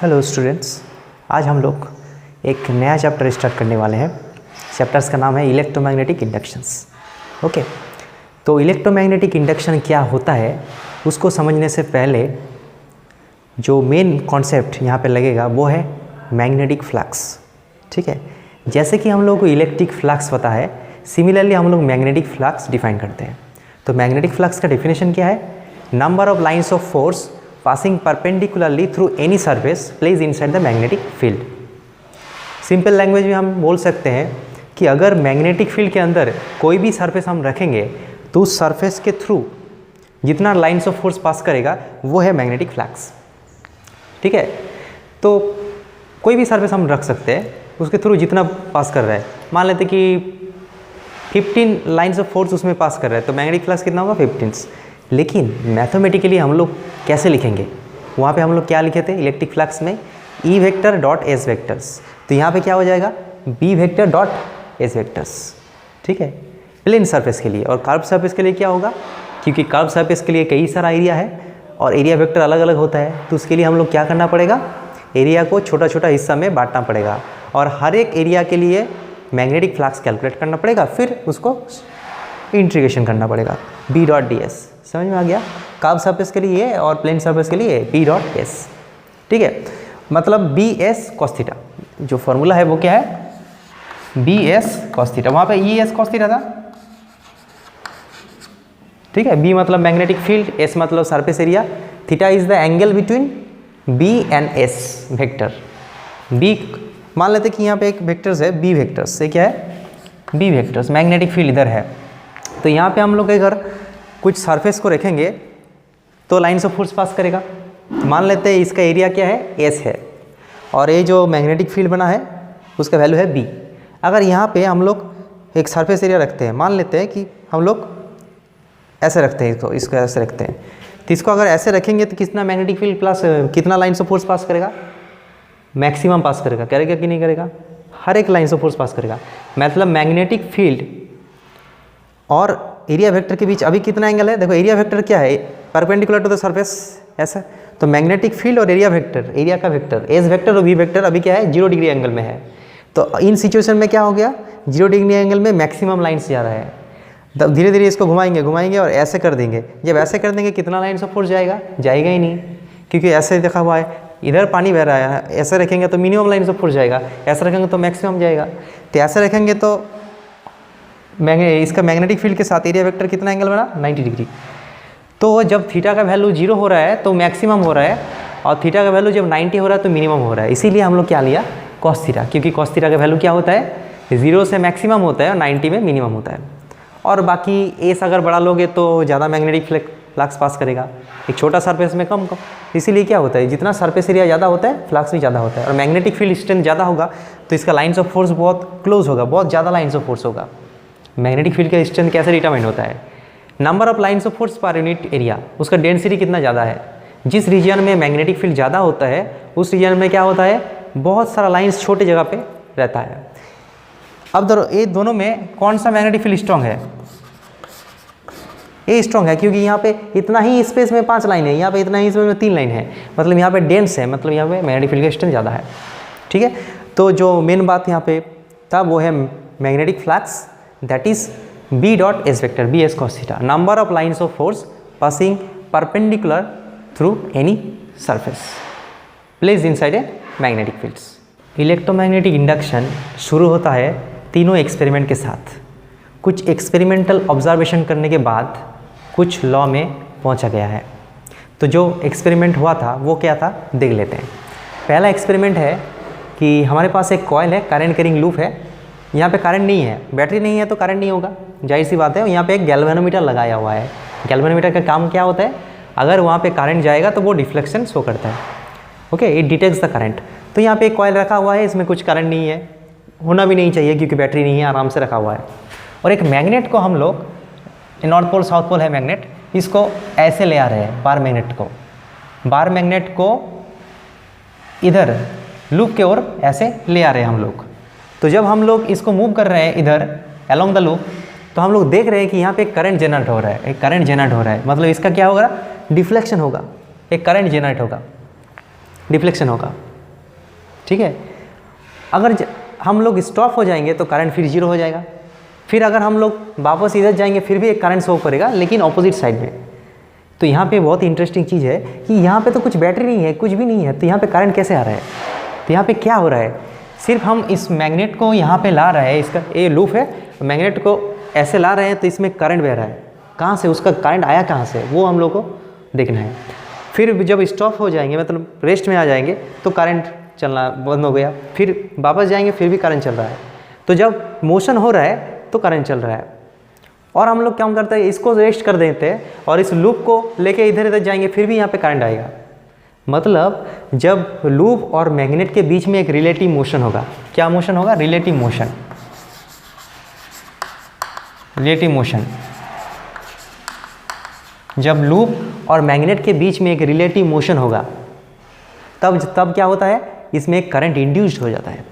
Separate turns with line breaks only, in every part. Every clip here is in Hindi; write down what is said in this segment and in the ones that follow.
हेलो स्टूडेंट्स, आज हम लोग एक नया चैप्टर स्टार्ट करने वाले हैं। चैप्टर्स का नाम है इलेक्ट्रोमैग्नेटिक इंडक्शंस। ओके, तो इलेक्ट्रोमैग्नेटिक इंडक्शन क्या होता है उसको समझने से पहले जो मेन कॉन्सेप्ट यहाँ पे लगेगा वो है मैग्नेटिक फ्लक्स। ठीक है, जैसे कि हम लोग को इलेक्ट्रिक फ्लक्स पता है, सिमिलरली हम लोग मैग्नेटिक फ्लक्स डिफाइन करते हैं। तो मैग्नेटिक फ्लक्स का डेफिनेशन क्या है? Number of lines of force passing perpendicularly through any surface placed inside the magnetic field। Simple language में हम बोल सकते हैं कि अगर मैग्नेटिक फील्ड के अंदर कोई भी सरफेस हम रखेंगे तो उस सरफेस के थ्रू जितना लाइन्स ऑफ फोर्स पास करेगा वो है मैग्नेटिक फ्लक्स। ठीक है, तो कोई भी सरफेस हम रख सकते हैं, उसके थ्रू जितना पास कर रहा है, मान लेते कि 15 लाइन्स ऑफ फोर्स उसमें पास कर रहा है तो मैग्नेटिक फ्लक्स कितना होगा? 15। लेकिन मैथमेटिकली हम लोग कैसे लिखेंगे? वहाँ पे हम लोग क्या लिखे थे इलेक्ट्रिक फ्लक्स में? E vector dot S vectors. तो यहाँ पे क्या हो जाएगा? B vector dot S vectors. ठीक है, प्लेन सरफेस के लिए। और कर्व सरफेस के लिए क्या होगा? क्योंकि कर्व सरफेस के लिए कई सारा एरिया है और एरिया वेक्टर अलग अलग होता है, तो उसके लिए हम लोग क्या करना पड़ेगा? एरिया को छोटा छोटा हिस्सा में बांटना पड़ेगा और हर एक एरिया के लिए मैग्नेटिक फ्लक्स कैलकुलेट करना पड़ेगा, फिर उसको इंटीग्रेशन करना पड़ेगा। बी डॉट डी एस, समझ में आ गया? कर्व सरफेस के लिए और प्लेन सरफेस के लिए बी डॉट एस। ठीक है, मतलब बी एस कॉस थीटा। जो फॉर्मूला है वो क्या है? B S cos theta. वहाँ पे ई एस कॉस थीटा था। ठीक है, बी मतलब मैग्नेटिक फील्ड, एस मतलब surface area, theta is the angle between B and S vector. B मान लेते कि यहाँ पे एक वेक्टर्स है बी वेक्टर्स, से क्या है? B vectors. मैग्नेटिक फील्ड इधर है, तो यहाँ पे हम लोग अगर कुछ सरफेस को रखेंगे तो लाइन्स ऑफ फोर्स पास करेगा। मान लेते हैं इसका एरिया क्या है? एस है, और ये जो मैग्नेटिक फील्ड बना है उसका वैल्यू है बी। अगर यहाँ पे हम लोग एक सरफेस एरिया रखते हैं, मान लेते हैं कि हम लोग ऐसे रखते हैं, इसको ऐसे रखते हैं, तो इसको अगर ऐसे रखेंगे तो कितना मैग्नेटिक फील्ड प्लस कितना लाइन्स ऑफ फोर्स पास करेगा? मैक्सिमम पास करेगा। करेगा कि नहीं करेगा? हर एक लाइन्स ऑफ फोर्स पास करेगा। मतलब मैग्नेटिक फील्ड और एरिया वेक्टर के बीच अभी कितना एंगल है? देखो, एरिया वेक्टर क्या है? परपेंडिकुलर टू द सरफेस, ऐसा। तो मैग्नेटिक फील्ड और एरिया वेक्टर, एरिया का वेक्टर एस वेक्टर और वी वेक्टर अभी क्या है? 0 डिग्री एंगल में है। तो इन सिचुएशन में क्या हो गया? 0 डिग्री एंगल में मैक्सिमम लाइन्स जा रहा है। तब धीरे धीरे इसको घुमाएंगे और ऐसे कर देंगे। जब ऐसे कर देंगे कितना लाइन्स ऑफ फोर्स जाएगा? जाएगा ही नहीं, क्योंकि ऐसे देखा हुआ है, इधर पानी बह रहा है। ऐसे रखेंगे तो मिनिमम लाइन्स ऑफ फोर्स जाएगा, ऐसे रखेंगे तो मैक्सिमम जाएगा। तो ऐसे रखेंगे तो इसका मैग्नेटिक फील्ड के साथ एरिया वेक्टर कितना एंगल बना? 90 डिग्री। तो जब थीटा का वैल्यू 0 हो रहा है तो मैक्सिमम हो रहा है, और थीटा का वैल्यू जब 90 हो रहा है तो मिनिमम हो रहा है। इसीलिए हम लोग क्या लिया? कॉस थीटा, क्योंकि कॉस थीटा का वैल्यू क्या होता है? 0 से मैक्सिमम होता है और 90 में मिनिमम होता है। और बाकी एस अगर बड़ा लोगे तो ज़्यादा मैग्नेटिक फ्लक्स पास करेगा, एक छोटा सरफेस में कम। इसीलिए क्या होता है? जितना सरफेस एरिया ज़्यादा होता है फ्लक्स भी ज़्यादा होता है, और मैग्नेटिक फील्ड स्ट्रेंथ ज़्यादा होगा तो इसका लाइन्स ऑफ फोर्स बहुत क्लोज होगा, बहुत ज़्यादा लाइन्स ऑफ फोर्स होगा। मैग्नेटिक फील्ड का स्ट्रेंथ कैसे डिटरमाइन होता है? Number of lines of force per unit area, उसका डेंसिटी कितना ज़्यादा है। जिस रीजन में मैग्नेटिक फील्ड ज़्यादा होता है उस रीजन में क्या होता है? बहुत सारा लाइन्स छोटे जगह पे रहता है। अब ये दोनों में कौन सा मैग्नेटिक फील्ड स्ट्रॉन्ग है? ये स्ट्रॉन्ग है, क्योंकि यहाँ पे इतना ही स्पेस में 5 लाइन है, यहाँ पे इतना ही स्पेस में 3 लाइन है, मतलब यहाँ पे डेंस है, मतलब यहाँ पे मैग्नेटिक फील्ड का स्ट्रेंथ ज़्यादा है। ठीक है, तो जो मेन बात यहाँ पे था वो है magnetic flux, that is B dot S vector, B S cos theta. Number of lines of force passing perpendicular through any surface placed inside a magnetic fields. Electromagnetic induction शुरू होता है तीनों एक्सपेरिमेंट के साथ। कुछ एक्सपेरिमेंटल ऑब्जर्वेशन करने के बाद कुछ लॉ में पहुंचा गया है। तो जो एक्सपेरिमेंट हुआ था वो क्या था, देख लेते हैं। पहला एक्सपेरिमेंट है कि हमारे पास एक कॉइल है, करंट कैरिंग लूप है, यहाँ पे करंट नहीं है, बैटरी नहीं है तो करंट नहीं होगा, जाहिर सी बात है। यहाँ पे एक गैल्वेनोमीटर लगाया हुआ है। गैल्वेनोमीटर का काम क्या होता है? अगर वहाँ पे करंट जाएगा तो वो डिफ्लेक्शन शो करता है। Okay, it detects the current. तो यहाँ पे एक कॉइल रखा हुआ है, इसमें कुछ करंट नहीं है, होना भी नहीं चाहिए क्योंकि बैटरी नहीं है, आराम से रखा हुआ है। और एक मैग्नेट को हम लोग, नॉर्थ पोल साउथ पोल है मैग्नेट, इसको ऐसे ले आ रहे हैं, बार मैग्नेट को इधर लूप के ओर ऐसे ले आ रहे हैं हम लोग। तो जब हम लोग इसको मूव कर रहे हैं इधर अलोंग द लूप, तो हम लोग देख रहे हैं कि यहाँ पे एक करंट जनरेट हो रहा है, एक करंट जनरेट हो रहा है, मतलब इसका क्या होगा? डिफ्लेक्शन होगा, एक करंट जनरेट होगा, डिफ्लेक्शन होगा। ठीक है। अगर हम लोग स्टॉप हो जाएंगे तो करंट फिर जीरो हो जाएगा। फिर अगर हम लोग वापस इधर जाएंगे फिर भी एक करंट शो करेगा, लेकिन ऑपोजिट साइड में। तो यहाँ पे बहुत ही इंटरेस्टिंग चीज़ है कि यहाँ पे तो कुछ बैटरी नहीं है, कुछ भी नहीं है, तो यहाँ पे करंट कैसे आ रहा है? तो यहाँ पे क्या हो रहा है, सिर्फ हम इस मैग्नेट को यहाँ पे ला रहे हैं, इसका ये लूप है, मैग्नेट को ऐसे ला रहे हैं तो इसमें करंट बह रहा है। कहाँ से, उसका करंट आया कहाँ से, वो हम लोग को देखना है। फिर जब स्टॉप हो जाएंगे, मतलब रेस्ट में आ जाएंगे, तो करंट चलना बंद हो गया, फिर वापस जाएंगे फिर भी करंट चल रहा है। तो जब मोशन हो रहा है तो करंट चल रहा है। और हम लोग क्या करते हैं, इसको रेस्ट कर देते हैं और इस लूप को लेके इधर इधर जाएंगे फिर भी यहाँ पे करंट आएगा। मतलब जब लूप और मैग्नेट के बीच में एक रिलेटिव मोशन होगा, क्या मोशन होगा, रिलेटिव मोशन, रिलेटिव मोशन। जब लूप और मैग्नेट के बीच में एक रिलेटिव मोशन होगा तब क्या होता है, इसमें एक करंट इंड्यूस्ड हो जाता है।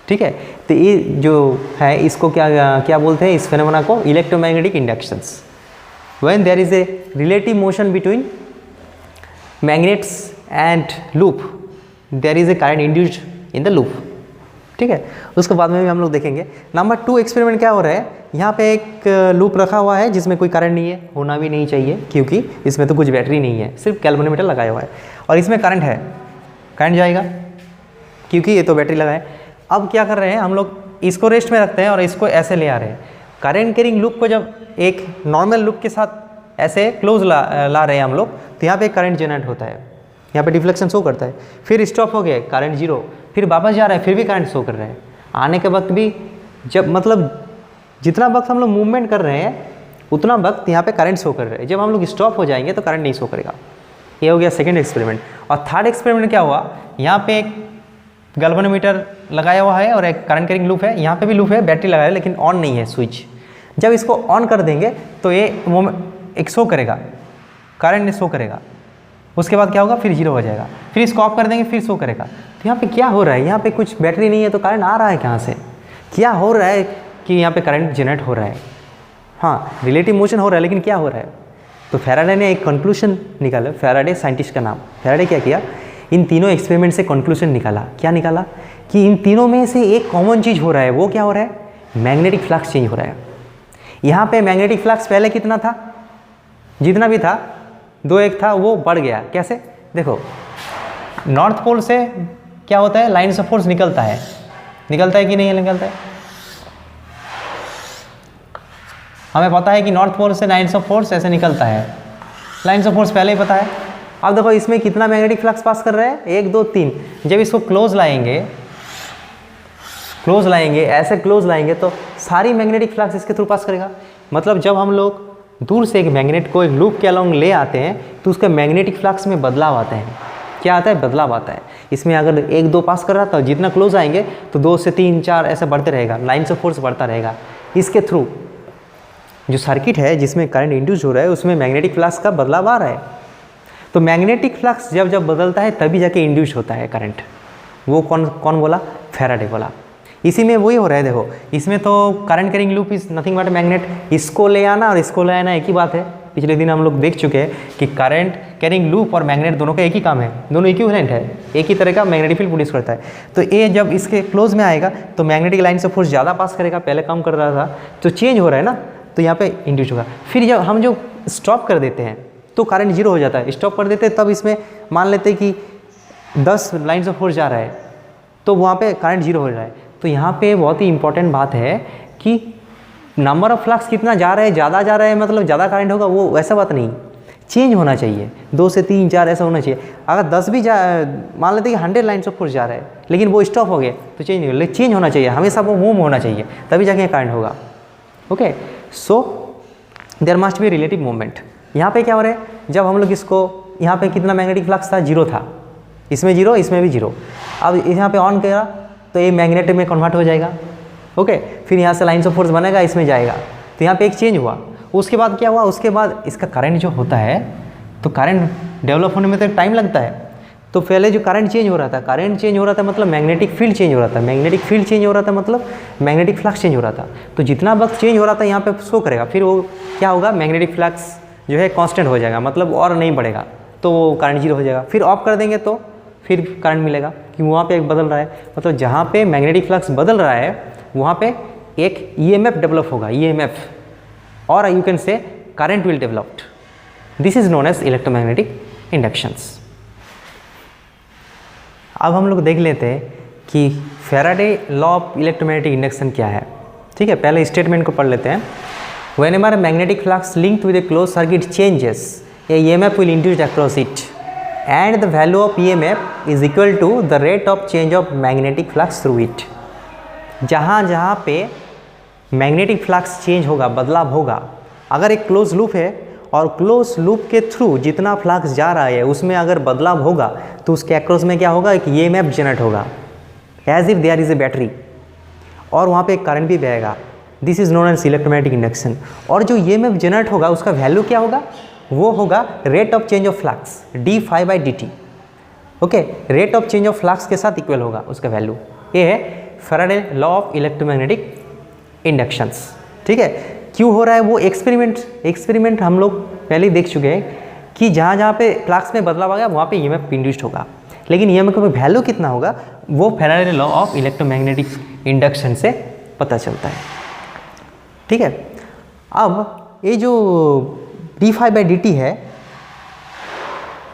ठीक है, तो ये जो है इसको क्या बोलते हैं, इस फेनोमेना को electromagnetic inductions. When there is a relative motion between magnets and loop, there is a current induced in the loop. ठीक है, उसके बाद में भी हम लोग देखेंगे। नंबर 2 एक्सपेरिमेंट क्या हो रहा है, यहाँ पे एक लूप रखा हुआ है जिसमें कोई करंट नहीं है, होना भी नहीं चाहिए क्योंकि इसमें तो कुछ बैटरी नहीं है, सिर्फ गैल्वेनोमीटर लगाया हुआ है और इसमें करंट है, करंट जाएगा क्योंकि ये तो बैटरी लगा है। अब क्या कर रहे हैं हम लोग, इसको रेस्ट में रखते हैं और इसको ऐसे ले आ रहे हैं। करंट कैरिंग लूप को जब एक नॉर्मल लूप के साथ ऐसे क्लोज ला रहे हैं हम लोग, तो यहाँ पे करंट जनरेट होता है, यहाँ पे डिफ्लेक्शन शो करता है। फिर स्टॉप हो गया, करंट जीरो, फिर वापस जा रहा है, फिर भी करंट शो कर रहे हैं। आने के वक्त भी जब मतलब जितना वक्त हम लोग मूवमेंट कर रहे हैं उतना वक्त यहाँ पे करंट शो कर रहे हैं। जब हम लोग स्टॉप हो जाएंगे तो करंट नहीं शो करेगा। ये हो गया सेकेंड एक्सपेरिमेंट। और थर्ड एक्सपेरिमेंट क्या हुआ, यहाँ पे एक गैल्वेनोमीटर लगाया हुआ है और एक करंट कैरिंग लूप है, यहाँ पे भी लूप है, बैटरी लगाया है लेकिन ऑन नहीं है स्विच। जब इसको ऑन कर देंगे तो ये एक शो करेगा, करंट ने शो करेगा। उसके बाद क्या होगा, फिर जीरो हो जाएगा, फिर इसको ऑफ कर देंगे फिर शो करेगा। तो यहाँ पे क्या हो रहा है, यहाँ पे कुछ बैटरी नहीं है तो करंट आ रहा है कहाँ से, क्या हो रहा है कि यहाँ पे करंट जनरेट हो रहा है। हाँ, रिलेटिव मोशन हो रहा है, लेकिन क्या हो रहा है। तो फैराडे ने एक कंक्लूजन निकाला, फैराडे साइंटिस्ट का नाम, फैराडे क्या किया, इन तीनों एक्सपेरिमेंट से कंक्लूजन निकाला। क्या निकाला कि इन तीनों में से एक कॉमन चीज़ हो रहा है। वो क्या हो रहा है, मैग्नेटिक फ्लक्स चेंज हो रहा है। यहाँ पे मैग्नेटिक फ्लक्स पहले कितना था, जितना भी था 2-1 था, वो बढ़ गया। कैसे, देखो नॉर्थ पोल से क्या होता है, लाइन्स ऑफ फोर्स निकलता है कि नहीं निकलता है। हमें पता है कि नॉर्थ पोल से लाइन्स ऑफ फोर्स ऐसे निकलता है, लाइन्स ऑफ फोर्स पहले ही पता है। अब देखो इसमें कितना मैग्नेटिक फ्लक्स पास कर रहा है, 1 2 3। जब इसको क्लोज लाएंगे ऐसे क्लोज लाएंगे तो सारी मैग्नेटिक फ्लक्स इसके थ्रू पास करेगा। मतलब जब हम लोग दूर से एक मैग्नेट को एक लूप के अलोंग ले आते हैं तो उसका मैग्नेटिक फ्लक्स में बदलाव आता है। क्या आता है, बदलाव आता है। इसमें अगर 1 2 पास कर रहा था, जितना क्लोज आएंगे तो 2 से 3 4 ऐसे बढ़ते रहेगा, लाइन्स ऑफ फोर्स बढ़ता रहेगा। इसके थ्रू जो सर्किट है जिसमें करंट इंड्यूस हो रहा है उसमें मैग्नेटिक फ्लक्स का बदलाव आ रहा है। तो मैग्नेटिक फ्लक्स जब बदलता है तभी जाके इंड्यूस होता है करंट। वो कौन बोला, फैराडे बोला। इसी में वही हो रहा है। देखो इसमें तो current carrying loop is nothing but magnet, इसको ले आना और इसको ले आना एक ही बात है। पिछले दिन हम लोग देख चुके हैं कि करंट कैरिंग लूप और मैग्नेट दोनों का एक ही काम है, दोनों इक्विवेलेंट है, एक ही तरह का मैग्नेटिक फील्ड प्रोड्यूस करता है। तो ये जब इसके क्लोज में आएगा तो मैग्नेटिक लाइन से फोर्स ज़्यादा पास करेगा, पहले कम कर रहा था तो चेंज हो रहा है ना, तो यहाँ पे इंड्यूस होगा। फिर जब हम जो स्टॉप कर देते हैं तो करंट जीरो हो जाता है। स्टॉप कर देते हैं तब इसमें मान लेते हैं कि 10 लाइन्स ऑफ फोर्स जा रहा है तो वहाँ पे करंट जीरो हो रहा है। तो यहाँ पे बहुत ही इंपॉर्टेंट बात है कि नंबर ऑफ फ्लक्स कितना जा रहा है, ज़्यादा जा रहा है मतलब ज़्यादा करंट होगा, वो वैसा बात नहीं, चेंज होना चाहिए। 2 से 3 4 ऐसा होना चाहिए। अगर 10 भी मान लेते हैं कि 100 लाइन्स ऑफ फोर्स जा रहा है लेकिन वो स्टॉप हो गए तो चेंज नहीं होगा, लेकिन चेंज होना चाहिए, हमेशा वो मूव होना चाहिए तभी जाके करंट होगा। Okay, so there must be relative movement. यहाँ पे क्या हो रहा है, जब हम लोग इसको यहाँ पे कितना मैग्नेटिक फ्लक्स था, 0 था, इसमें 0 इसमें भी 0। अब यहाँ पे ऑन किया तो ये मैग्नेट में कन्वर्ट हो जाएगा। ओके, फिर यहाँ से लाइन्स ऑफ फोर्स बनेगा, इसमें जाएगा, तो यहाँ पे एक चेंज हुआ। उसके बाद क्या हुआ, उसके बाद इसका करंट जो होता है तो करंट डेवलप होने में तो टाइम लगता है। तो पहले जो करंट चेंज हो रहा था, करंट चेंज हो रहा था मतलब मैग्नेटिक फील्ड चेंज हो रहा था, मैग्नेटिक फील्ड चेंज हो रहा था मतलब मैग्नेटिक फ्लक्स चेंज हो रहा था। तो जितना वक्त चेंज हो रहा था यहाँ पे शो करेगा, फिर वो क्या होगा, मैग्नेटिक फ्लक्स जो है कांस्टेंट हो जाएगा, मतलब और नहीं बढ़ेगा, तो वो करंट जीरो हो जाएगा। फिर ऑफ कर देंगे तो फिर करंट मिलेगा, कि वहाँ पे एक बदल रहा है। मतलब जहाँ पे मैग्नेटिक फ्लक्स बदल रहा है वहाँ पे एक ईएमएफ डेवलप होगा, ईएमएफ, और you can say current will developed. This is known as electromagnetic inductions. अब हम लोग देख लेते हैं कि Faraday law of electromagnetic induction क्या है। ठीक है, पहले स्टेटमेंट को पढ़ लेते हैं। Whenever a magnetic flux linked with a closed circuit changes, a EMF will induce across it, and the value of EMF is equal to the rate of change of magnetic flux through it. जहाँ जहाँ पे मैग्नेटिक फ्लक्स चेंज होगा, बदलाव होगा, अगर एक क्लोज लूप है और क्लोज लूप के थ्रू जितना फ्लक्स जा रहा है उसमें अगर बदलाव होगा तो उसके अक्रॉस में क्या होगा, एक EMF जनरेट होगा, as if there is a battery, और वहाँ पे एक करंट भी बहेगा। This is known as electromagnetic induction. और जो EMF जनरेट होगा उसका वैल्यू क्या होगा, वो होगा rate of change of flux, d∅dt। Okay, rate of change of flux के साथ इक्वल होगा उसका वैल्यू। ये है Faraday law of electromagnetic inductions. ठीक है, क्यों हो रहा है वो एक्सपेरिमेंट हम लोग पहले ही देख चुके हैं कि जहाँ जहाँ पे फ्लक्स में बदलाव आ गया वहाँ पे EMF इंड्यूस्ड होगा, लेकिन EMF का वैल्यू कितना होगा वो Faraday law of electromagnetic induction से पता चलता है। ठीक है, अब ये जो d∅dt है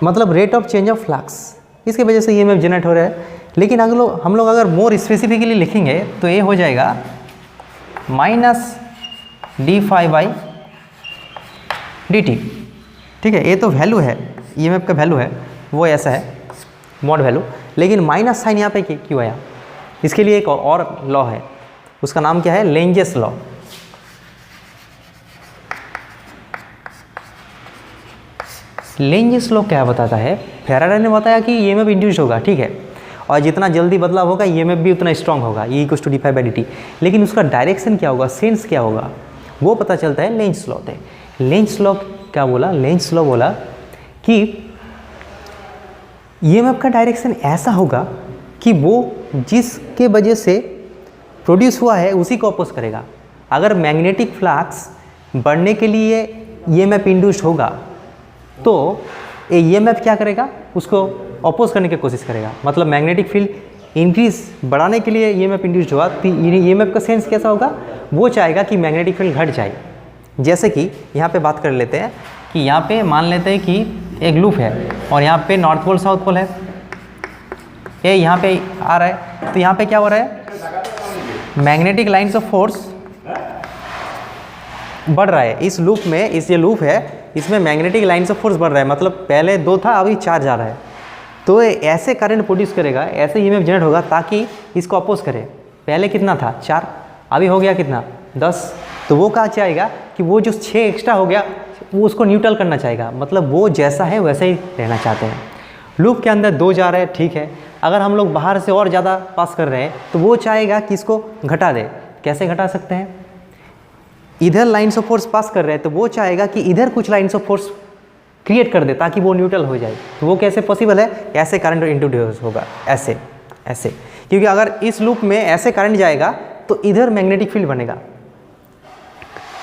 मतलब rate of change of flux, इसके वजह से EMF जनरेट हो रहा है। लेकिन अगर हम लोग अगर मोर स्पेसिफिकली लिखेंगे तो ये हो जाएगा माइनस d∅dt। ठीक है, ये तो वैल्यू है, EMF का वैल्यू है वो ऐसा है मॉड वैल्यू, लेकिन माइनस साइन यहाँ पे क्यों आया, इसके लिए एक और लॉ है, उसका नाम क्या है, लेंजेस लॉ। लेंजेस लॉ क्या बताता है, फैराडे ने बताया कि EMF इंड्यूस होगा, ठीक है, और जितना जल्दी बदलाव होगा EMF भी उतना स्ट्रांग होगा, E = d∅dt। लेकिन उसका डायरेक्शन क्या होगा, सेंस क्या होगा, वो पता चलता है लेंज लॉ से। लेंज लॉ क्या बोला, लेंज लॉ बोला कि EMF का डायरेक्शन ऐसा होगा कि वो जिसके वजह से प्रोड्यूस हुआ है उसी को अपोज करेगा। अगर मैग्नेटिक फ्लक्स बढ़ने के लिए EMF इंड्यूस्ड होगा तो ये EMF क्या करेगा, उसको अपोज करने की कोशिश करेगा। मतलब मैग्नेटिक फील्ड इंक्रीज बढ़ाने के लिए EMF इंड्यूस्ड हुआ तो EMF का सेंस कैसा होगा, वो चाहेगा कि मैग्नेटिक फील्ड घट जाए। जैसे कि यहाँ पे बात कर लेते हैं कि यहाँ पे मान लेते हैं कि एक लूप है और यहाँ पे नॉर्थ पोल साउथ पोल है, ये यहाँ पे आ रहा है, तो यहाँ पे क्या हो रहा है, मैग्नेटिक लाइन्स ऑफ फोर्स बढ़ रहा है इस लूप में। इस ये लूप है इसमें मैग्नेटिक लाइन्स ऑफ फोर्स बढ़ रहा है, मतलब पहले 2 था अभी 4 जा रहा है, तो ऐसे करंट प्रोड्यूस करेगा, ऐसे EMF जनरेट होगा ताकि इसको अपोज करे। पहले कितना था 4, अभी हो गया कितना 10, तो वो कहा चाहेगा कि वो जो 6 एक्स्ट्रा हो गया वो उसको न्यूट्रल करना चाहेगा, मतलब वो जैसा है वैसे ही रहना चाहते हैं। लूप के अंदर 2 जा रहे हैं, ठीक है, अगर हम लोग बाहर से और ज़्यादा पास कर रहे हैं तो वो चाहेगा कि इसको घटा दे। कैसे घटा सकते हैं, इधर लाइन्स ऑफ फोर्स पास कर रहे हैं तो वो चाहेगा कि इधर कुछ लाइन्स ऑफ फोर्स क्रिएट कर दे ताकि वो न्यूट्रल हो जाए। तो वो कैसे पॉसिबल है, ऐसे करंट इंट्रोड्यूस होगा, ऐसे ऐसे, क्योंकि अगर इस लूप में ऐसे करंट जाएगा तो इधर मैग्नेटिक फील्ड बनेगा।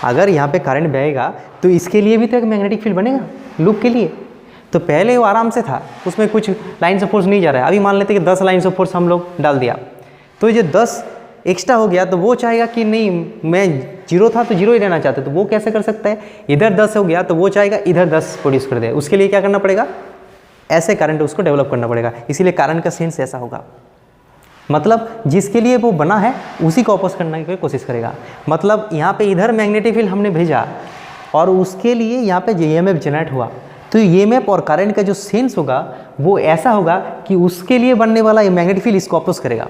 अगर यहाँ पे करंट बहेगा तो इसके लिए भी तो एक मैग्नेटिक फील्ड बनेगा लूप के लिए। तो पहले वो आराम से था, उसमें कुछ लाइन्स ऑफ फोर्स नहीं जा रहा है। अभी मान लेते कि 10 लाइन्स ऑफ फोर्स हम लोग डाल दिया, तो ये जो 10 एक्स्ट्रा हो गया तो वो चाहेगा कि नहीं मैं 0 था तो 0 ही रहना चाहते, तो वो कैसे कर सकता है, इधर 10 हो गया तो वो चाहेगा इधर 10 प्रोड्यूस कर दे। उसके लिए क्या करना पड़ेगा, ऐसे करंट उसको डेवलप करना पड़ेगा, इसीलिए करंट का सेंस ऐसा होगा। मतलब जिसके लिए वो बना है उसी को अपोज करने की कोशिश करेगा। मतलब यहाँ पे इधर मैग्नेटिक फील्ड हमने भेजा और उसके लिए यहाँ पे EMF जनरेट हुआ, तो EMF और करंट का जो सेंस होगा वो ऐसा होगा कि उसके लिए बनने वाला ये मैग्नेटिक फील्ड इसको अपोज करेगा।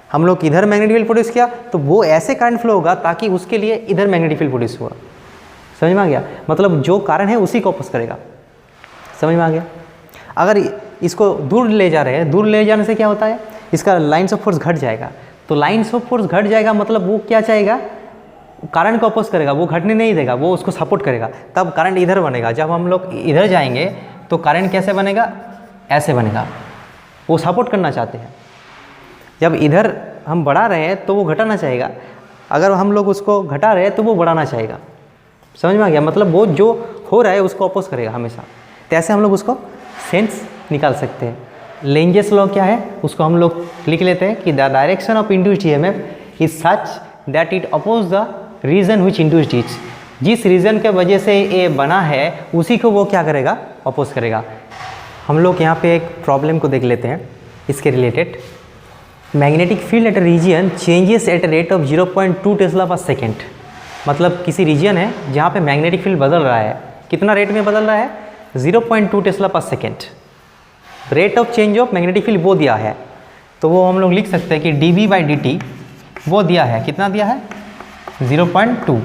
हम लोग इधर मैग्नेटिक फील्ड प्रोड्यूस किया तो वो ऐसे करंट फ्लो होगा ताकि उसके लिए इधर मैग्नेटिक फील्ड प्रोड्यूस हुआ। समझ में आ गया, मतलब जो कारण है उसी को अपोज करेगा। समझ में आ गया। अगर इसको दूर ले जा रहे हैं, दूर ले जाने से क्या होता है, इसका लाइन्स ऑफ फोर्स घट जाएगा। तो लाइन्स ऑफ फोर्स घट जाएगा मतलब वो क्या चाहेगा, करंट को अपोज करेगा, वो घटने नहीं देगा, वो उसको सपोर्ट करेगा, तब करंट इधर बनेगा। जब हम लोग इधर जाएंगे तो करंट कैसे बनेगा, ऐसे बनेगा, वो सपोर्ट करना चाहते हैं। जब इधर हम बढ़ा रहे हैं तो वो घटाना चाहेगा, अगर हम लोग उसको घटा रहे हैं तो वो बढ़ाना चाहेगा। समझ में आ गया, मतलब वो जो हो रहा है उसको अपोज करेगा हमेशा। तो ऐसे हम लोग उसको सेंस निकाल सकते हैं। लेंजेस लॉ क्या है उसको हम लोग लिख लेते हैं कि the direction of induced EMF is such that it oppose the reason which induced it. जिस रीजन के वजह से ये बना है उसी को वो क्या करेगा, अपोज करेगा। हम लोग यहाँ पे एक प्रॉब्लम को देख लेते हैं इसके related. Magnetic field at region changes at rate of 0.2 tesla per second. मतलब किसी रीजन है जहाँ पे मैग्नेटिक फील्ड बदल रहा है, कितना रेट में बदल रहा है, 0.2 tesla per second. Rate of change of magnetic field वो दिया है, तो वो हम लोग लिख सकते हैं कि dV/dt वो दिया है, कितना दिया है, 0.2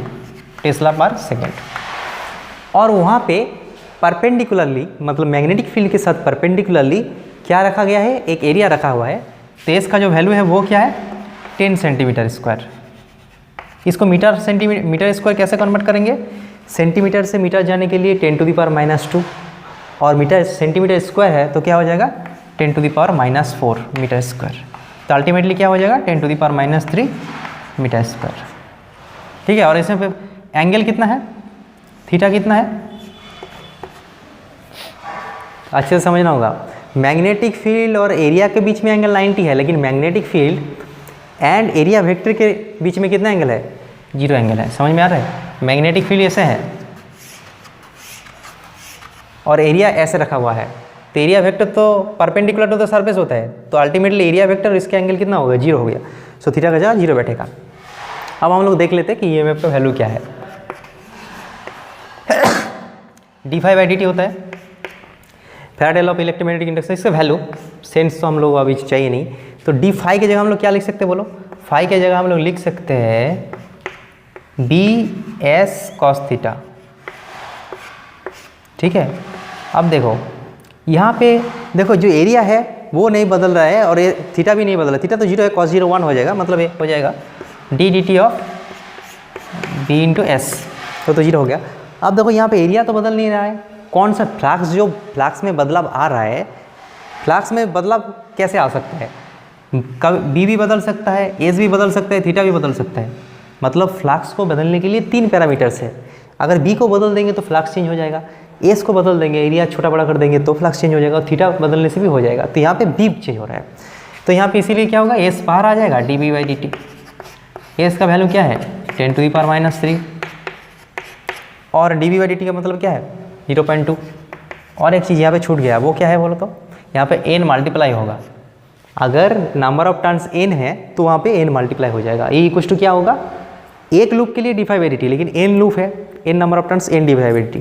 टेस्ला पर सेकेंड। और वहाँ पे परपेंडिकुलरली, मतलब मैग्नेटिक फील्ड के साथ परपेंडिकुलरली क्या रखा गया है, एक एरिया रखा हुआ है। तो इसका जो वैल्यू है वो क्या है, 10 सेंटीमीटर स्क्वायर। इसको मीटर स्क्वायर कैसे कन्वर्ट करेंगे, सेंटीमीटर से मीटर जाने के लिए 10⁻⁻2 और मीटर सेंटीमीटर स्क्वायर है तो क्या हो जाएगा 10⁻⁻4 मीटर स्क्वायर। तो अल्टीमेटली क्या हो जाएगा 10⁻³ मीटर स्क्वायर। ठीक है। और इसमें पे एंगल कितना है, थीटा कितना है, अच्छे से समझना होगा। मैग्नेटिक फील्ड और एरिया के बीच में एंगल 90 है, लेकिन magnetic field and area vector के बीच में कितना एंगल है, 0 एंगल है। समझ में आ रहा है। मैग्नेटिक फील्ड ऐसे है और एरिया ऐसे रखा हुआ है, तो एरिया वेक्टर तो परपेंडिकुलर टू द सरफेस होता है, तो अल्टीमेटली एरिया वेक्टर इसके एंगल कितना होगा, 0 हो गया। सो थीटा का जगह 0 बैठेगा। अब हम लोग देख लेते हैं कि ईएमएफ का वैल्यू क्या है। dφ/dt होता है Faraday law of electromagnetic induction. इसका वैल्यू सेंस तो हम लोग अभी चाहिए नहीं, तो डी फाई की जगह हम लोग क्या लिख सकते हैं, बोलो। फाई की जगह हम लोग लिख सकते हैं BS cos थीटा। ठीक है। अब देखो यहाँ पे देखो जो एरिया है वो नहीं बदल रहा है और ये थीटा भी नहीं बदल रहा है। थीटा तो 0 है, cos 0 1 हो जाएगा, मतलब ये हो जाएगा d/dt ऑफ B × S, तो 0 हो गया। अब देखो यहाँ पे एरिया तो बदल नहीं रहा है, कौन सा फ्लक्स, जो फ्लक्स में बदलाव आ रहा है, फ्लक्स में बदलाव कैसे आ सकता है, कभी B भी बदल सकता है, S भी बदल सकता है, थीटा भी बदल सकता है। मतलब फ्लक्स को बदलने के लिए 3 पैरामीटर्स है। अगर B को बदल देंगे तो फ्लक्स चेंज हो जाएगा, S को बदल देंगे, एरिया छोटा बड़ा कर देंगे तो फ्लक्स चेंज हो जाएगा, और थीटा बदलने से भी हो जाएगा। तो यहाँ पे B चेंज हो रहा है, तो यहाँ पे इसीलिए क्या होगा, S बाहर आ जाएगा, dB/dt। S का वैल्यू क्या है 10⁻³ और dB/dt का मतलब क्या है 0.2। और एक चीज़ यहाँ पे छूट गया, वो क्या है बोलो तो, यहाँ पे n मल्टीप्लाई होगा। अगर नंबर ऑफ टर्न्स n है तो वहाँ पे n मल्टीप्लाई हो जाएगा। ये इक्वल टू क्या होगा, एक लूप के लिए dφ/dt, लेकिन n लूप है, n number of turns n dφ/dt,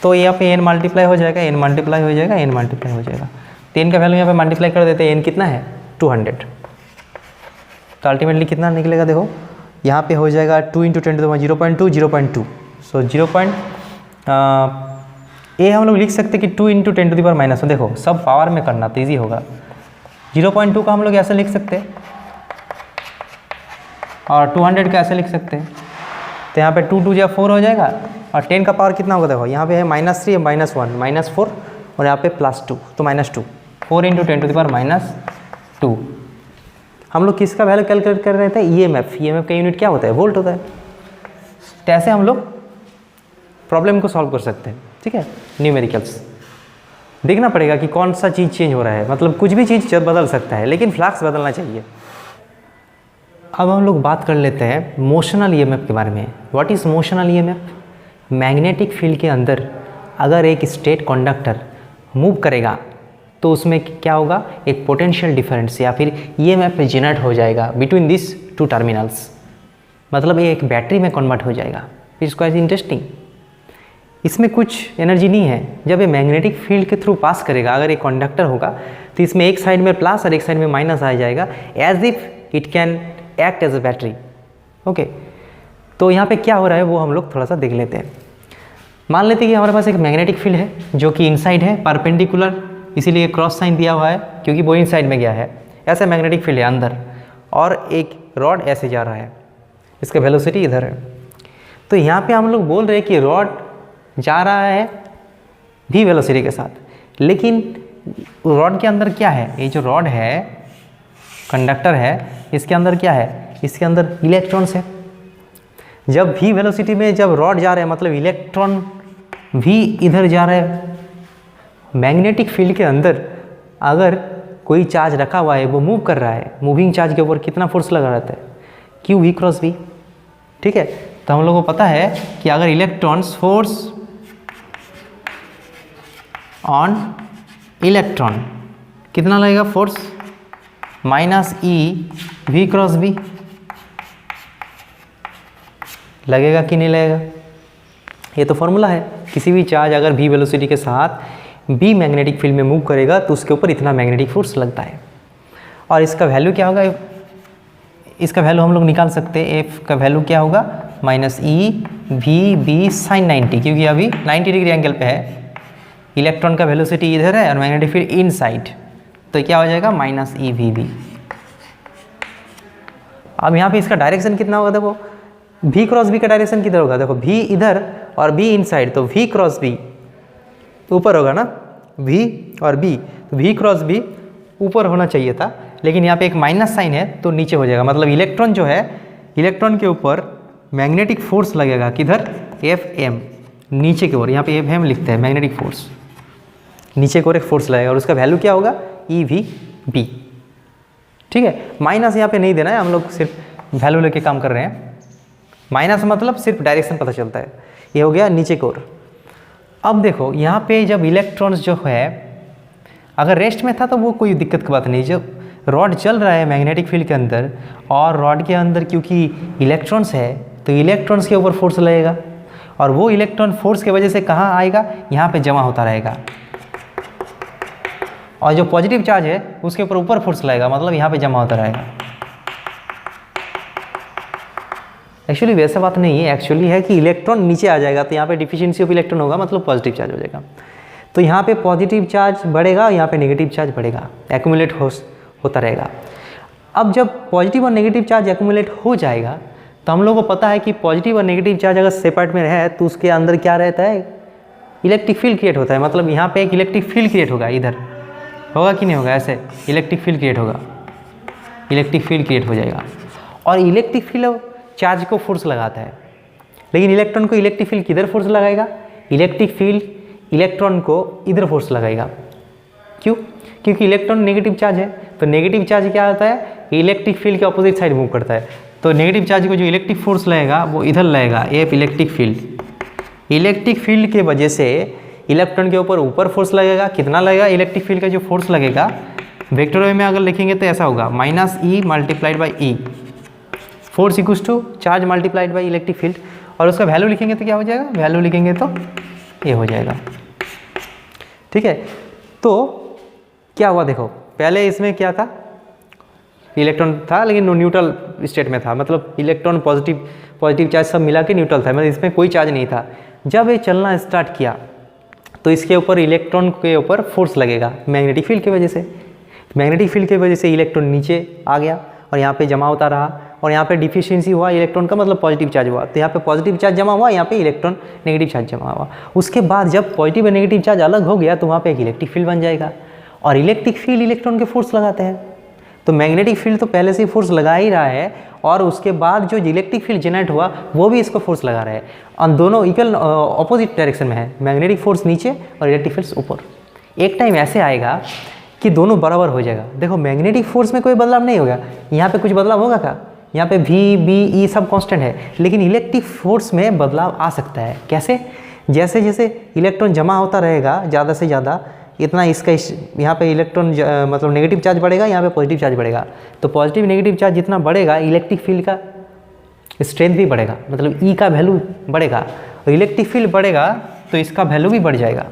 तो यहाँ पे n मल्टीप्लाई हो जाएगा, n मल्टीप्लाई हो जाएगा, n मल्टीप्लाई हो जाएगा। तो n का वैल्यू यहाँ पे मल्टीप्लाई कर देते हैं, n कितना है 200। तो अल्टीमेटली कितना निकलेगा, देखो यहाँ पे हो जाएगा 2 × 10⁻⁻2 0.2। सो 0. ये हम लोग लिख सकते हैं कि 2 × 10⁻⁻1। देखो सब पावर में करना तो ईजी होगा। 0.2 का हम लोग ऐसे लिख सकते हैं और 200 का ऐसे लिख सकते हैं। तो यहाँ पे 2 2 4 हो जाएगा, और 10 का पावर कितना होगा, देखो यहाँ पे है -3 -1 -4 और यहाँ पे +2, तो -2, 4 × 10⁻²। हम लोग किसका वैल्यू कैलकुलेट कर रहे थे, ईएमएफ। ईएमएफ का यूनिट क्या होता है, वोल्ट होता है। तो ऐसे हम लोग प्रॉब्लम को सॉल्व कर सकते हैं। ठीक है। न्यूमेरिकल्स देखना पड़ेगा कि कौन सा चीज़ चेंज हो रहा है, मतलब कुछ भी चीज़ बदल सकता है, लेकिन फ्लक्स बदलना चाहिए। अब हम लोग बात कर लेते हैं मोशनल ईएमएफ के बारे में। What is motional EMF. Magnetic field के अंदर अगर एक स्टेट कंडक्टर मूव करेगा तो उसमें क्या होगा, एक पोटेंशियल डिफरेंस या फिर ईएमएफ जनरेट हो जाएगा बिटवीन दिस 2 टर्मिनल्स। मतलब ये एक बैटरी में कन्वर्ट हो जाएगा। It's quite interesting. इसमें कुछ एनर्जी नहीं है। जब ये मैग्नेटिक फील्ड के थ्रू पास करेगा, अगर ये कंडक्टर होगा तो इसमें एक साइड में प्लस और एक साइड में माइनस आ जाएगा, as if it can act as a battery. Okay. तो यहाँ पे क्या हो रहा है वो हम लोग थोड़ा सा देख लेते हैं। मान लेते हैं कि हमारे पास एक मैग्नेटिक फील्ड है जो कि इनसाइड है, परपेंडिकुलर, इसीलिए क्रॉस साइन दिया हुआ है क्योंकि वो इनसाइड में गया है। ऐसा मैग्नेटिक फील्ड है अंदर, और एक रॉड ऐसे जा रहा है, इसका वेलोसिटी इधर है। तो यहाँ पे हम लोग बोल रहे हैं कि रॉड जा रहा है भी वेलोसिटी के साथ, लेकिन रॉड के अंदर क्या है, ये जो रॉड है, कंडक्टर है, इसके अंदर क्या है, इसके अंदर इलेक्ट्रॉन्स है। जब भी वेलोसिटी में जब रॉड जा रहे हैं, मतलब इलेक्ट्रॉन भी इधर जा रहे हैं। मैग्नेटिक फील्ड के अंदर अगर कोई चार्ज रखा हुआ है, वो मूव कर रहा है, मूविंग चार्ज के ऊपर कितना फोर्स लगा रहता है, क्यू वी क्रॉस वी। ठीक है, तो हम लोगों को पता है कि अगर इलेक्ट्रॉन्स फोर्स ऑन इलेक्ट्रॉन कितना लगेगा, force minus E V cross B, लगेगा कि नहीं लगेगा। ये तो फॉर्मूला है, किसी भी चार्ज अगर v वेलोसिटी के साथ b मैग्नेटिक फील्ड में मूव करेगा तो उसके ऊपर इतना मैग्नेटिक फोर्स लगता है। और इसका वैल्यू क्या होगा, इसका वैल्यू हम लोग निकाल सकते हैं, f का वैल्यू क्या होगा, minus E V B sine 90, क्योंकि अभी 90 डिग्री एंगल पे है, इलेक्ट्रॉन का वेलोसिटी इधर है और मैग्नेटिक फील्ड इन साइड, तो क्या हो जाएगा माइनस ई वी बी। अब यहाँ पे इसका डायरेक्शन कितना होगा, देखो v क्रॉस बी का डायरेक्शन किधर होगा, देखो v इधर और b इन साइड, तो v क्रॉस b ऊपर होगा ना, v और b, तो v क्रॉस b ऊपर होना चाहिए था, लेकिन यहाँ पे एक माइनस साइन है तो नीचे हो जाएगा। मतलब इलेक्ट्रॉन जो है, इलेक्ट्रॉन के ऊपर मैग्नेटिक फोर्स लगेगा किधर, Fm, नीचे की ओर, यहाँ पे Fm लिखते हैं मैग्नेटिक फोर्स, नीचे की ओर एक फोर्स लगेगा और उसका वैल्यू क्या होगा, EVB। ठीक है, माइनस यहाँ पे नहीं देना है, हम लोग सिर्फ वैल्यू लेके काम कर रहे हैं, माइनस मतलब सिर्फ डायरेक्शन पता चलता है। ये हो गया नीचे की ओर। अब देखो यहाँ पे जब इलेक्ट्रॉन्स जो है अगर रेस्ट में था तो वो कोई दिक्कत की बात नहीं, जब रॉड चल रहा है मैग्नेटिक फील्ड के अंदर और रॉड के अंदर क्योंकि इलेक्ट्रॉन्स है तो इलेक्ट्रॉन्स के ऊपर फोर्स लगेगा और वो इलेक्ट्रॉन फोर्स की वजह से कहाँ आएगा, यहाँ पे जमा होता रहेगा और जो पॉजिटिव चार्ज है उसके ऊपर फोर्स लगेगा, मतलब यहाँ पे जमा होता रहेगा। एक्चुअली वैसा बात नहीं है, एक्चुअली है कि इलेक्ट्रॉन नीचे आ जाएगा तो यहाँ पे डिफिशिएंसी ऑफ इलेक्ट्रॉन होगा, मतलब पॉजिटिव चार्ज हो जाएगा। तो यहाँ पे पॉजिटिव चार्ज बढ़ेगा, यहाँ पे नेगेटिव चार्ज बढ़ेगा, एक्यूमुलेट होता रहेगा। अब जब पॉजिटिव और नेगेटिव चार्ज एक्यूमुलेट हो जाएगा तो हम लोगों को पता है कि पॉजिटिव और नेगेटिव चार्ज अगर सेपरेट में है तो उसके अंदर क्या रहता है, इलेक्ट्रिक फील्ड क्रिएट होता है। मतलब यहाँ पे एक इलेक्ट्रिक फील्ड क्रिएट होगा, इधर होगा कि नहीं होगा, ऐसे इलेक्ट्रिक फील्ड क्रिएट होगा, इलेक्ट्रिक फील्ड क्रिएट हो जाएगा और इलेक्ट्रिक फील्ड चार्ज को फोर्स लगाता है। लेकिन इलेक्ट्रॉन को इलेक्ट्रिक फील्ड किधर फोर्स लगाएगा, इलेक्ट्रिक फील्ड इलेक्ट्रॉन को इधर फोर्स लगाएगा। क्यों, क्योंकि इलेक्ट्रॉन नेगेटिव चार्ज है, तो नेगेटिव चार्ज क्या होता है, इलेक्ट्रिक फील्ड के अपोजिट साइड मूव करता है, तो नेगेटिव चार्ज को जो इलेक्ट्रिक फोर्स लगेगा वो इधर लगेगा, F electric field. Electric field के वजह से इलेक्ट्रॉन के ऊपर फोर्स लगेगा, कितना लगेगा, इलेक्ट्रिक फील्ड का जो फोर्स लगेगा वेक्टर वे में अगर लिखेंगे तो ऐसा होगा, minus E multiplied by E, force equals to charge multiplied by electric field, और उसका वैल्यू लिखेंगे तो क्या हो जाएगा, वैल्यू लिखेंगे तो ये हो जाएगा। ठीक है, तो क्या हुआ, देखो पहले इसमें क्या था, इलेक्ट्रॉन था लेकिन न्यूट्रल स्टेट में था, मतलब इलेक्ट्रॉन पॉजिटिव चार्ज सब मिला के न्यूट्रल था, मतलब इसमें कोई चार्ज नहीं था। जब ये चलना स्टार्ट किया तो इसके ऊपर इलेक्ट्रॉन के ऊपर फोर्स लगेगा मैग्नेटिक फील्ड की वजह से, मैग्नेटिक फील्ड की वजह से इलेक्ट्रॉन नीचे आ गया और यहाँ पे जमा होता रहा और यहाँ पे डिफिशिएंसी हुआ इलेक्ट्रॉन का, मतलब पॉजिटिव चार्ज हुआ, तो यहाँ पे पॉजिटिव चार्ज जमा हुआ, यहाँ पे इलेक्ट्रॉन नेगेटिव चार्ज जमा हुआ। उसके बाद जब पॉजिटिव और नेगेटिव चार्ज अलग हो गया तो वहाँ पे एक इलेक्ट्रिक फील्ड बन जाएगा और इलेक्ट्रिक फील्ड इलेक्ट्रॉन के फोर्स लगाते हैं, तो मैग्नेटिक फील्ड तो पहले से ही फोर्स लगा ही रहा है और उसके बाद जो इलेक्ट्रिक फील्ड जनरेट हुआ वो भी इसको फोर्स लगा रहा है और दोनों इक्वल ऑपोजिट डायरेक्शन में है, मैग्नेटिक फोर्स नीचे और इलेक्ट्रिक फील्ड ऊपर। एक टाइम ऐसे आएगा कि दोनों बराबर हो जाएगा। देखो मैग्नेटिक फोर्स में कोई बदलाव नहीं होगा, यहाँ पे कुछ बदलाव होगा क्या, यहाँ पे V B E सब कांस्टेंट है, लेकिन इलेक्ट्रिक फोर्स में बदलाव आ सकता है। कैसे, जैसे जैसे इलेक्ट्रॉन जमा होता रहेगा ज़्यादा से ज़्यादा, इतना इसका यहाँ पे इलेक्ट्रॉन मतलब नेगेटिव चार्ज बढ़ेगा, यहाँ पे पॉजिटिव चार्ज बढ़ेगा, तो पॉजिटिव नेगेटिव चार्ज जितना बढ़ेगा इलेक्ट्रिक फील्ड का स्ट्रेंथ भी बढ़ेगा, मतलब E का वैल्यू बढ़ेगा और इलेक्ट्रिक फील्ड बढ़ेगा तो इसका वैल्यू भी बढ़ जाएगा।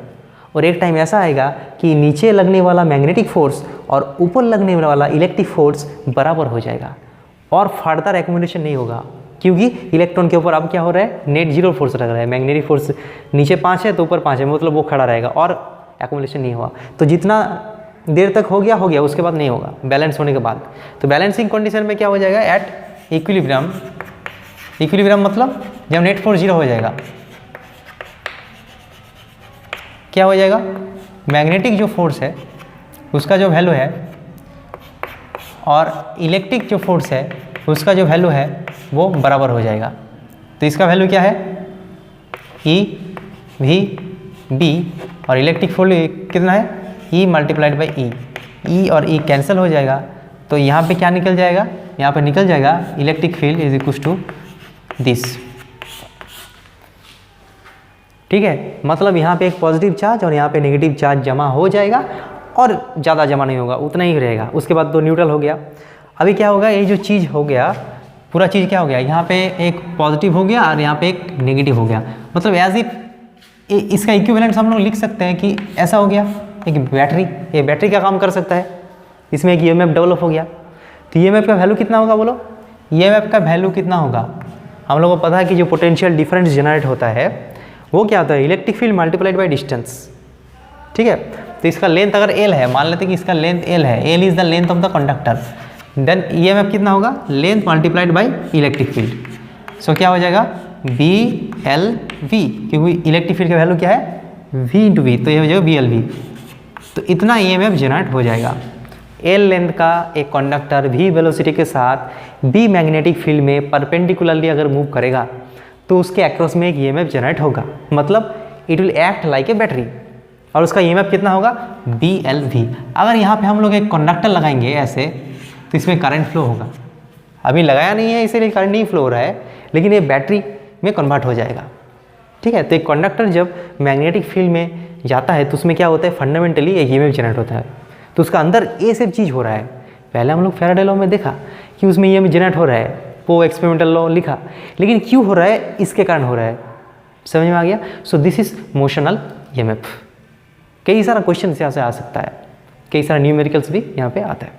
और एक टाइम ऐसा आएगा कि नीचे लगने वाला मैग्नेटिक फोर्स और ऊपर लगने वाला इलेक्ट्रिक फोर्स बराबर हो जाएगा और फर्दर एक्यूमुलेशन नहीं होगा, क्योंकि इलेक्ट्रॉन के ऊपर अब क्या हो रहा है, नेट जीरो फोर्स लग रहा है, मैग्नेटिक फोर्स नीचे 5 है तो ऊपर 5 है, मतलब वो खड़ा रहेगा और एक्यूमुलेशन नहीं हुआ। तो जितना देर तक हो गया उसके बाद नहीं होगा, बैलेंस होने के बाद। तो बैलेंसिंग कंडीशन में क्या हो जाएगा, एट इक्विलिब्रियम, इक्विलिब्रियम मतलब जब नेट फोर्स जीरो हो जाएगा क्या हो जाएगा, मैग्नेटिक जो फोर्स है उसका जो वैल्यू है और इलेक्ट्रिक जो फोर्स है उसका जो वैल्यू है वो बराबर हो जाएगा। तो इसका वैल्यू क्या है, E V B और इलेक्ट्रिक फील्ड कितना है, E मल्टीप्लाइड बाई E, ई और ई कैंसिल हो जाएगा, तो यहाँ पे क्या निकल जाएगा, यहाँ पे निकल जाएगा electric field is equal to this. ठीक है, मतलब यहाँ पे एक पॉजिटिव चार्ज और यहाँ पे नेगेटिव चार्ज जमा हो जाएगा और ज़्यादा जमा नहीं होगा, उतना ही रहेगा। उसके बाद तो न्यूट्रल हो गया। अभी क्या होगा, ये जो चीज़ हो गया, पूरा चीज़ क्या हो गया, यहाँ पे एक पॉजिटिव हो गया और यहाँ पे एक नेगेटिव हो गया। मतलब एज इफ इसका इक्विवेलेंट हम लोग लिख सकते हैं कि ऐसा हो गया एक बैटरी, ये बैटरी का काम कर सकता है, इसमें एक ईएमएफ डेवलप हो गया। तो ईएमएफ का वैल्यू कितना होगा बोलो, ईएमएफ का वैल्यू कितना होगा, हम लोगों को पता है कि जो पोटेंशियल डिफरेंस जनरेट होता है वो क्या होता है, electric field multiplied by distance. ठीक है, तो इसका लेंथ अगर एल है, मान लेते हैं कि इसका लेंथ एल है, L is the length of the conductor, then EMF कितना होगा, length multiplied by electric field. So क्या हो जाएगा, बी एल वी, क्योंकि इलेक्ट्रिक फील्ड का वैल्यू क्या है, वी इंटू वी, तो ये हो जाएगा बी एल वी। तो इतना ईएमएफ जनरेट हो जाएगा। एल लेंथ का एक कंडक्टर वी वेलोसिटी के साथ बी मैग्नेटिक फील्ड में परपेंडिकुलरली अगर मूव करेगा तो उसके अक्रॉस में एक ईएमएफ जनरेट होगा, मतलब it will act like a battery, और उसका ईएमएफ कितना होगा, बी एल वी। अगर यहाँ पे हम लोग एक कंडक्टर लगाएंगे ऐसे, तो इसमें करंट फ्लो होगा। अभी लगाया नहीं है इसीलिए करंट नहीं फ्लो हो रहा है, लेकिन ये बैटरी में कन्वर्ट हो जाएगा। ठीक है, तो एक कंडक्टर जब मैग्नेटिक फील्ड में जाता है तो उसमें क्या होता है, फंडामेंटली एक ईएमएफ जनरेट होता है। तो उसका अंदर ये सब चीज़ हो रहा है। पहले हम लोग फैराडे लॉ में देखा कि उसमें ईएमएफ जनरेट हो रहा है, वो एक्सपेरिमेंटल लॉ लिखा, लेकिन क्यों हो रहा है, इसके कारण हो रहा है। समझ में आ गया। So this is motional EMF. कई सारा क्वेश्चन यहाँ से आ सकता है, कई सारा न्यूमेरिकल्स भी यहाँ पे आता है।